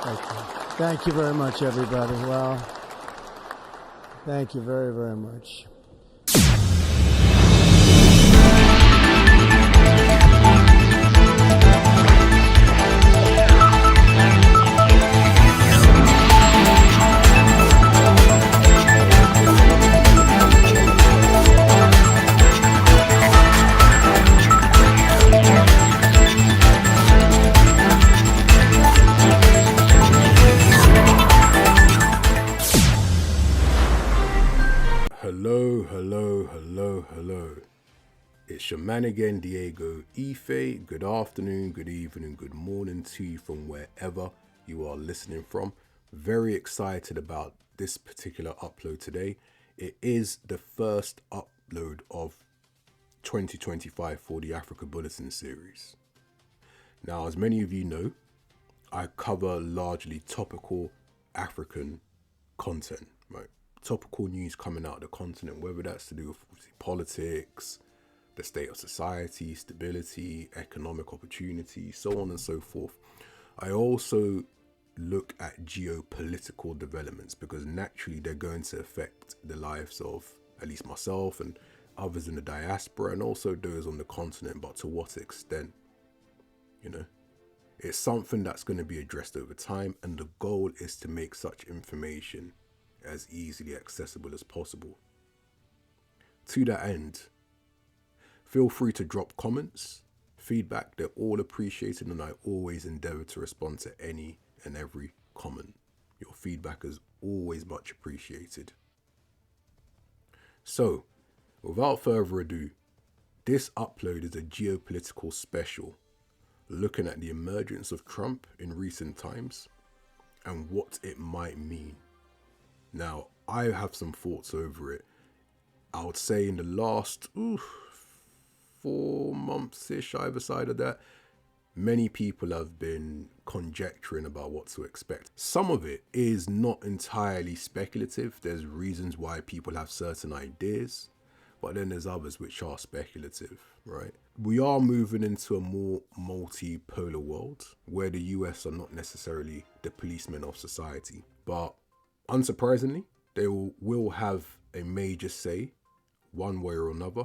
Okay. Thank you very much, everybody. Well, thank you very, very much. Hello. It's your man again, Diego. Ife, good afternoon, good evening, good morning to you from wherever you are listening from. Very excited about this particular upload today. It is the first upload of 2025 for the Africa Bulletin series. Now, as many of you know, I cover largely topical African content, right? Topical news coming out of the continent, whether that's to do with politics, the state of society, stability, economic opportunity, so on and so forth. I also look at geopolitical developments because naturally they're going to affect the lives of at least myself and others in the diaspora and also those on the continent, but to what extent? You know, it's something that's going to be addressed over time, and the goal is to make such information as easily accessible as possible. To that end, feel free to drop comments, feedback. They're all appreciated, and I always endeavor to respond to any and every comment. Your feedback is always much appreciated. So, without further ado, this upload is a geopolitical special looking at the emergence of Trump in recent times and what it might mean. Now, I have some thoughts over it. I would say in the last 4 months-ish, either side of that, many people have been conjecturing about what to expect. Some of it is not entirely speculative. There's reasons why people have certain ideas, but then there's others which are speculative, right? We are moving into a more multipolar world where the US are not necessarily the policemen of society, but unsurprisingly, they will have a major say, one way or another,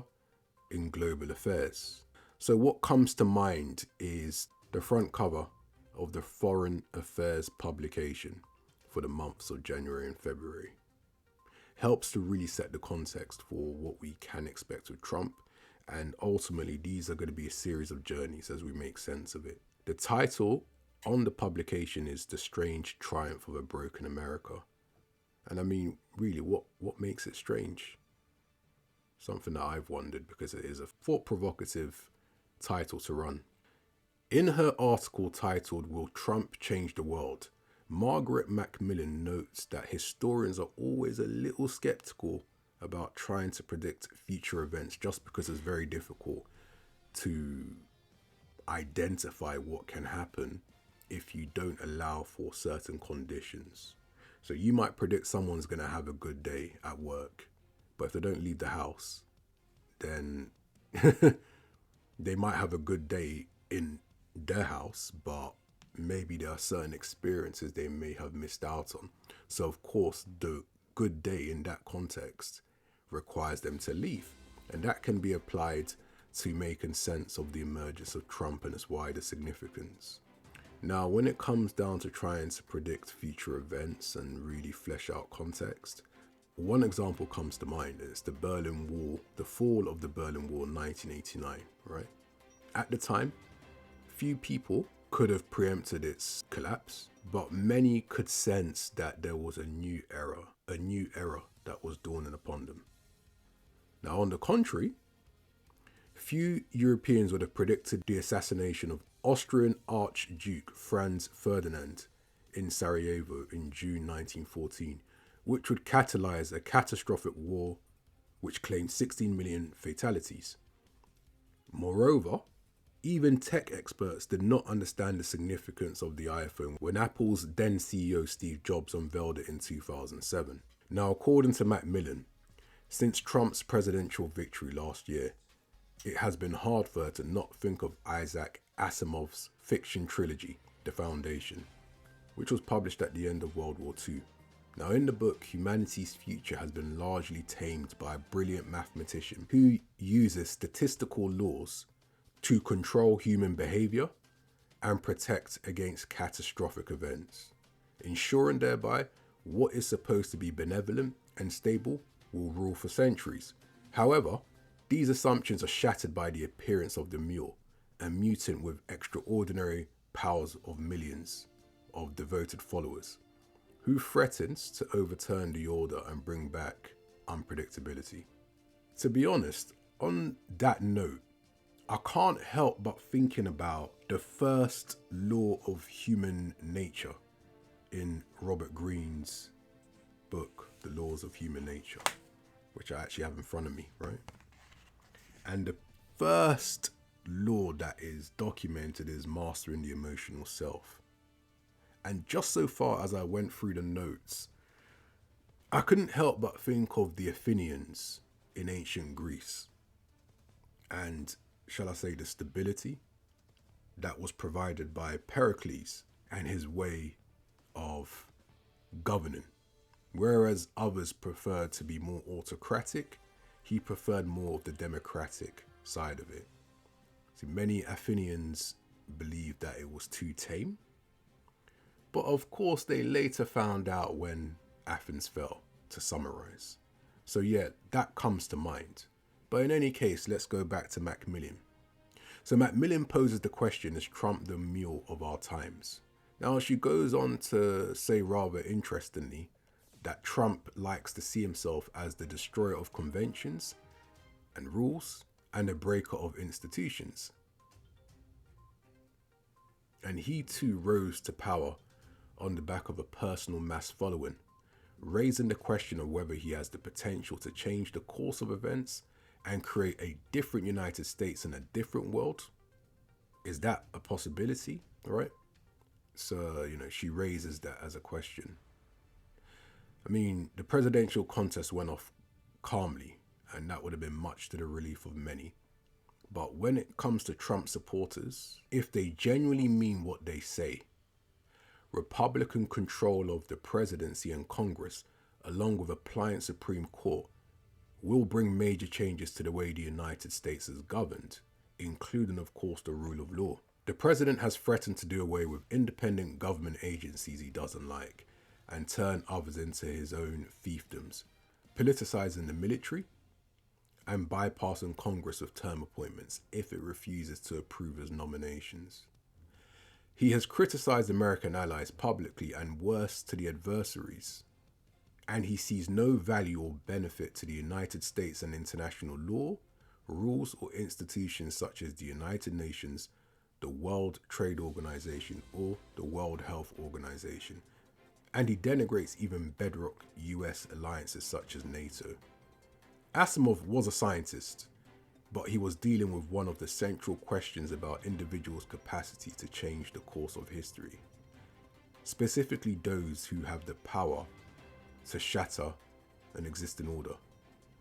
in global affairs. So what comes to mind is the front cover of the Foreign Affairs publication for the months of January and February. Helps to really set the context for what we can expect with Trump, and ultimately these are going to be a series of journeys as we make sense of it. The title on the publication is The Strange Triumph of a Broken America. And I mean, really, what makes it strange? Something that I've wondered, because it is a thought-provocative title to run. In her article titled, Will Trump Change the World?, Margaret Macmillan notes that historians are always a little skeptical about trying to predict future events just because it's very difficult to identify what can happen if you don't allow for certain conditions. So you might predict someone's going to have a good day at work, but if they don't leave the house, then they might have a good day in their house, but maybe there are certain experiences they may have missed out on. So of course, the good day in that context requires them to leave. And that can be applied to making sense of the emergence of Trump and its wider significance. Now, when it comes down to trying to predict future events and really flesh out context, one example comes to mind. It's the Berlin Wall, the fall of the Berlin Wall in 1989, right? At the time, few people could have preempted its collapse, but many could sense that there was a new era that was dawning upon them. Now, on the contrary, few Europeans would have predicted the assassination of Austrian Archduke Franz Ferdinand in Sarajevo in June 1914, which would catalyze a catastrophic war which claimed 16 million fatalities. Moreover, even tech experts did not understand the significance of the iPhone when Apple's then CEO Steve Jobs unveiled it in 2007. Now, according to Macmillan, since Trump's presidential victory last year, it has been hard for her to not think of Isaac Asimov's fiction trilogy, The Foundation. which was published at the end of World War II. Now, in the book, humanity's future has been largely tamed by a brilliant mathematician who uses statistical laws to control human behavior and protect against catastrophic events, ensuring thereby what is supposed to be benevolent and stable will rule for centuries. However, these assumptions are shattered by the appearance of the Mule, a mutant with extraordinary powers of millions of devoted followers, who threatens to overturn the order and bring back unpredictability. To be honest, on that note, I can't help but thinking about the first law of human nature in Robert Greene's book, The Laws of Human Nature, which I actually have in front of me, right? And the first law that is documented is mastering the emotional self. And just so far as I went through the notes, I couldn't help but think of the Athenians in ancient Greece and, shall I say, the stability that was provided by Pericles and his way of governing. Whereas others preferred to be more autocratic, he preferred more of the democratic side of it. See, many Athenians believed that it was too tame, but of course they later found out when Athens fell, to summarize. So yeah, that comes to mind. But in any case, let's go back to Macmillan. So Macmillan poses the question, is Trump the mule of our times? Now she goes on to say rather interestingly that Trump likes to see himself as the destroyer of conventions and rules and a breaker of institutions. And he too rose to power on the back of a personal mass following, raising the question of whether he has the potential to change the course of events and create a different United States in a different world. Is that a possibility? All right. So, she raises that as a question. I mean, the presidential contest went off calmly, and that would have been much to the relief of many. But when it comes to Trump supporters, if they genuinely mean what they say, Republican control of the presidency and Congress, along with a pliant Supreme Court, will bring major changes to the way the United States is governed, including, of course, the rule of law. The president has threatened to do away with independent government agencies he doesn't like and turn others into his own fiefdoms, politicizing the military and bypassing Congress with term appointments if it refuses to approve his nominations. He has criticized American allies publicly and worse to the adversaries, and he sees no value or benefit to the United States and international law, rules, or institutions such as the United Nations, the World Trade Organization, or the World Health Organization. And he denigrates even bedrock US alliances such as NATO. Asimov was a scientist, but he was dealing with one of the central questions about individuals' capacity to change the course of history, specifically those who have the power to shatter an existing order.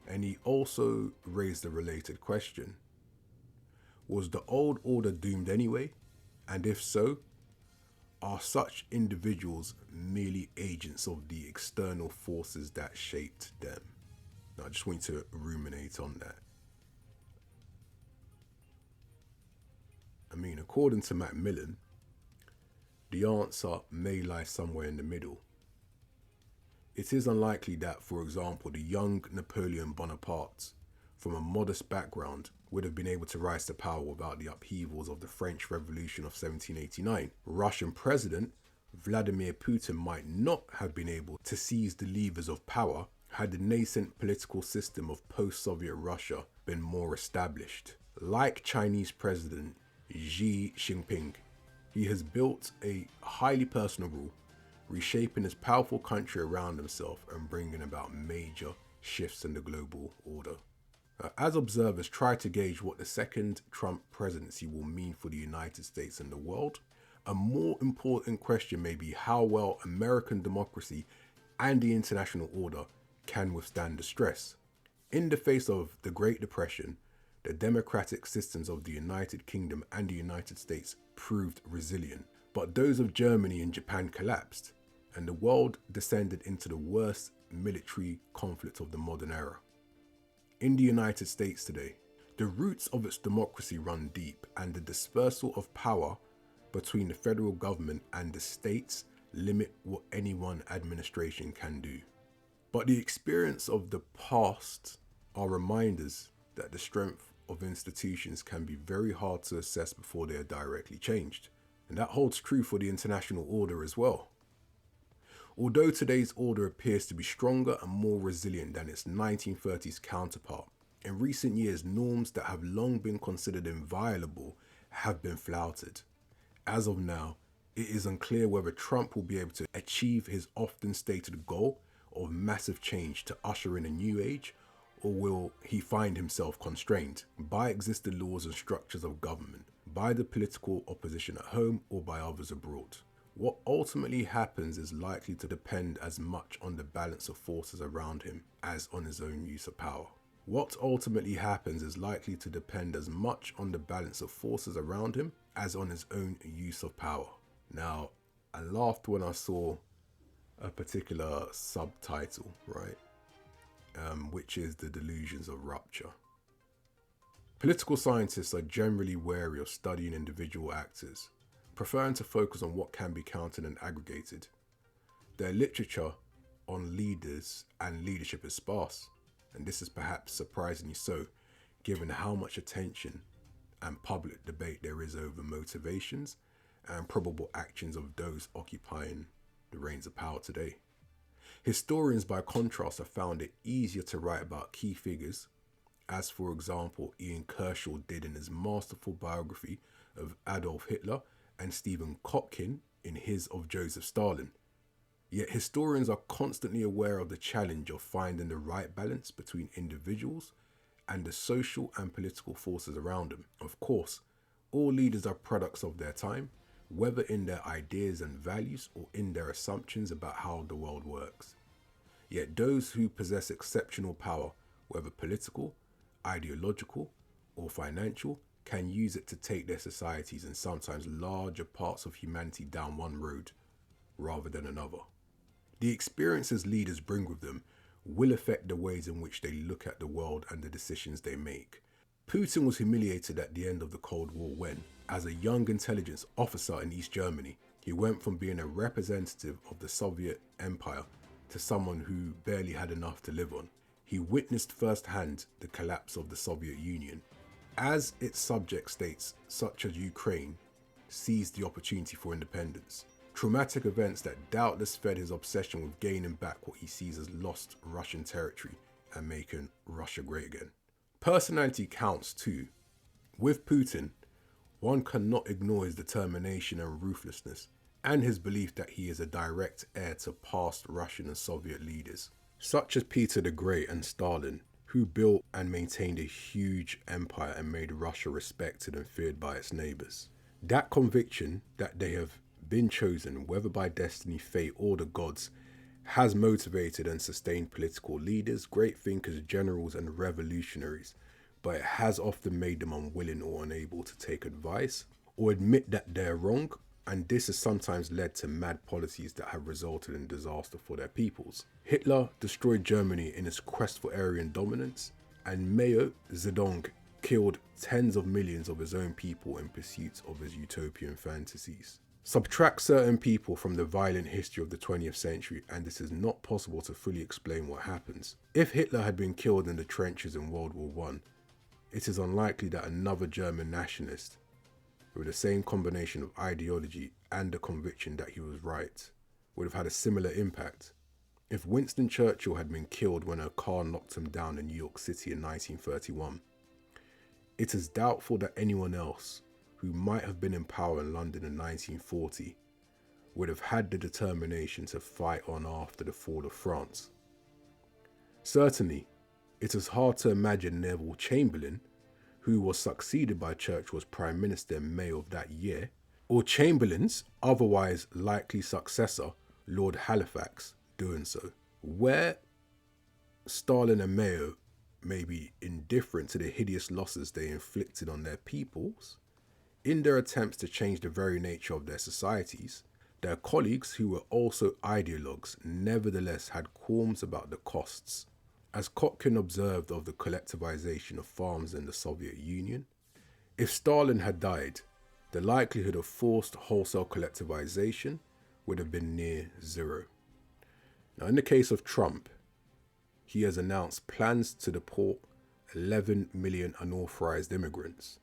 And he also raised a related question. Was the old order doomed anyway? And if so, are such individuals merely agents of the external forces that shaped them? Now, I just want you to ruminate on that. I mean, according to Macmillan, the answer may lie somewhere in the middle. It is unlikely that, for example, the young Napoleon Bonaparte, from a modest background, would have been able to rise to power without the upheavals of the French Revolution of 1789. Russian President Vladimir Putin might not have been able to seize the levers of power had the nascent political system of post-Soviet Russia been more established. Like Chinese President Xi Jinping, he has built a highly personal rule, reshaping his powerful country around himself and bringing about major shifts in the global order. As observers try to gauge what the second Trump presidency will mean for the United States and the world, a more important question may be how well American democracy and the international order can withstand the stress. In the face of the Great Depression, the democratic systems of the United Kingdom and the United States proved resilient, But those of Germany and Japan collapsed, and the world descended into the worst military conflict of the modern era. In the United States today, the roots of its democracy run deep, and the dispersal of power between the federal government and the states limit what any one administration can do. But the experience of the past are reminders that the strength of institutions can be very hard to assess before they are directly changed. And that holds true for the international order as well. Although today's order appears to be stronger and more resilient than its 1930s counterpart, in recent years norms that have long been considered inviolable have been flouted. As of now, it is unclear whether Trump will be able to achieve his often stated goal of massive change to usher in a new age, or will he find himself constrained by existing laws and structures of government, by the political opposition at home or by others abroad. What ultimately happens is likely to depend as much on the balance of forces around him as on his own use of power. What ultimately happens is likely to depend as much on the balance of forces around him as on his own use of power. Now, I laughed when I saw a particular subtitle, right? Which is the Delusions of Rupture. Political scientists are generally wary of studying individual actors, preferring to focus on what can be counted and aggregated. Their literature on leaders and leadership is sparse, and this is perhaps surprisingly so, given how much attention and public debate there is over motivations and probable actions of those occupying the reins of power today. Historians, by contrast, have found it easier to write about key figures, as for example Ian Kershaw did in his masterful biography of Adolf Hitler, and Stephen Kotkin in his of Joseph Stalin. Yet historians are constantly aware of the challenge of finding the right balance between individuals and the social and political forces around them. Of course, all leaders are products of their time, whether in their ideas and values or in their assumptions about how the world works. Yet those who possess exceptional power, whether political, ideological, or financial, can use it to take their societies and sometimes larger parts of humanity down one road rather than another. The experiences leaders bring with them will affect the ways in which they look at the world and the decisions they make. Putin was humiliated at the end of the Cold War when, as a young intelligence officer in East Germany, he went from being a representative of the Soviet Empire to someone who barely had enough to live on. He witnessed firsthand the collapse of the Soviet Union, as its subject states, such as Ukraine, seized the opportunity for independence. Traumatic events that doubtless fed his obsession with gaining back what he sees as lost Russian territory and making Russia great again. Personality counts too. With Putin, one cannot ignore his determination and ruthlessness, and his belief that he is a direct heir to past Russian and Soviet leaders, such as Peter the Great and Stalin, who built and maintained a huge empire and made Russia respected and feared by its neighbours. That conviction that they have been chosen, whether by destiny, fate, or the gods, has motivated and sustained political leaders, great thinkers, generals, and revolutionaries, but it has often made them unwilling or unable to take advice or admit that they're wrong, and this has sometimes led to mad policies that have resulted in disaster for their peoples. Hitler destroyed Germany in his quest for Aryan dominance, and Mao Zedong killed tens of millions of his own people in pursuit of his utopian fantasies. Subtract certain people from the violent history of the 20th century and it is not possible to fully explain what happens. If Hitler had been killed in the trenches in World War I, it is unlikely that another German nationalist, with the same combination of ideology and the conviction that he was right, would have had a similar impact. If Winston Churchill had been killed when a car knocked him down in New York City in 1931, it is doubtful that anyone else who might have been in power in London in 1940 would have had the determination to fight on after the fall of France. Certainly, it is hard to imagine Neville Chamberlain, who was succeeded by Churchill as Prime Minister in May of that year, or Chamberlain's otherwise likely successor, Lord Halifax, doing so. Where Stalin and Mao may be indifferent to the hideous losses they inflicted on their peoples, In their attempts to change the very nature of their societies, their colleagues who were also ideologues nevertheless had qualms about the costs. As Kotkin observed of the collectivization of farms in the Soviet Union, if Stalin had died, the likelihood of forced wholesale collectivization would have been near zero. Now, in the case of Trump, he has announced plans to deport 11 million unauthorized immigrants,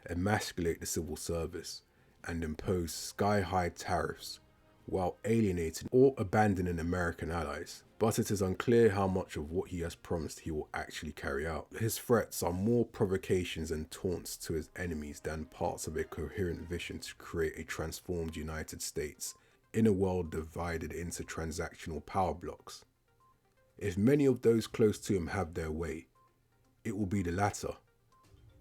emasculate the civil service, and impose sky-high tariffs while alienating or abandoning American allies. But it is unclear how much of what he has promised he will actually carry out. His threats are more provocations and taunts to his enemies than parts of a coherent vision to create a transformed United States in a world divided into transactional power blocks. If many of those close to him have their way, it will be the latter.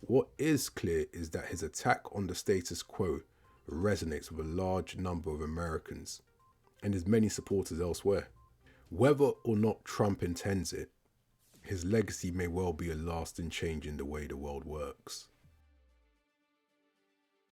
What is clear is that his attack on the status quo resonates with a large number of Americans and his many supporters elsewhere. Whether or not Trump intends it, his legacy may well be a lasting change in the way the world works.